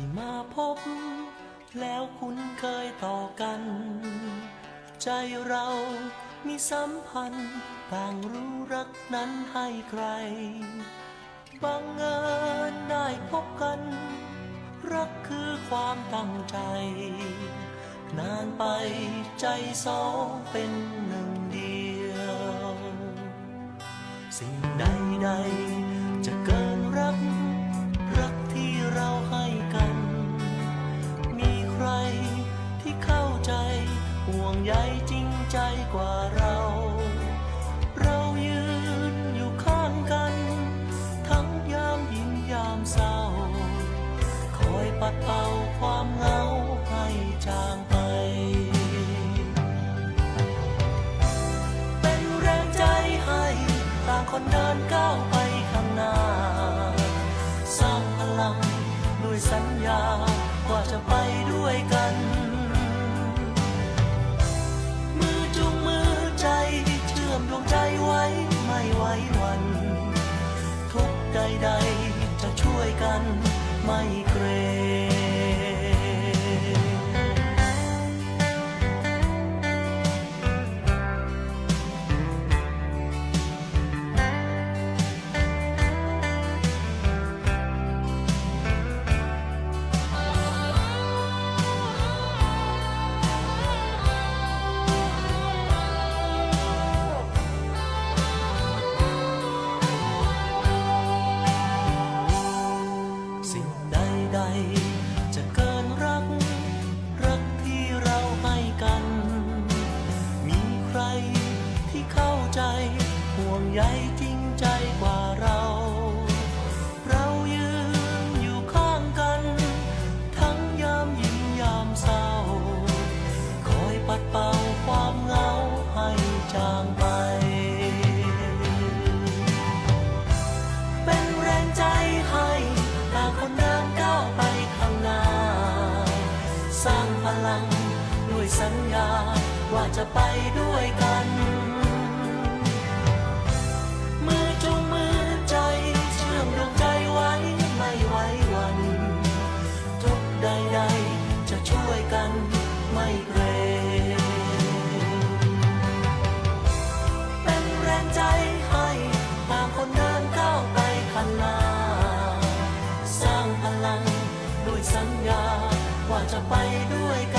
ที่มาพบแล้วคุ้นเคยต่อกัน ใจเรามีสัมพันธ์ต่างรู้รักนั้นให้ใครบังเอิญได้พบกันรักคือความตั้งใจนานไปใจสองเป็นหนึ่งเดียวสิ่งใดๆจะเกินรักที่เราให้กันมีใครที่เข้าใจห่วงใยจริงใจกว่าเรายืนอยู่ข้างกันทั้งยามยิ้มยามเศร้าคอยปัดเป่าความเหงาให้จางไปเป็นแรงใจให้ต่างคนเดินก้าวไปข้างหน้าสร้างพลังด้วยสัญญาว่าจะไปด้วยกันมือจูงมือใจเชื่อมดวงใจไว้ไม่ไหววันทุกใดๆจะช่วยกันไม่เกรงจะเกินรักที่เราให้กันมีใครที่เข้าใจห่วงใยจริงใจกว่าเรายืนอยู่ข้างกันทั้งยามยิ้มยามเศร้าคอยปัดเป่าความเหงาให้จางไปเป็นแรงใจให้ต่างคนเดินก้าวไปข้างหน้าสร้างพลังด้วยสัญญาว่าจะไปด้วยกันมือจูงมือใจเชื่อมดวงใจไว้ไม่ไหววันทุกใดๆจะช่วยกันไม่เกรงเป็นแรงใจให้ต่างคนเดินก้าวไปข้างหน้าสร้างพลังด้วยสัญญาว่าจะไปด้วยกัน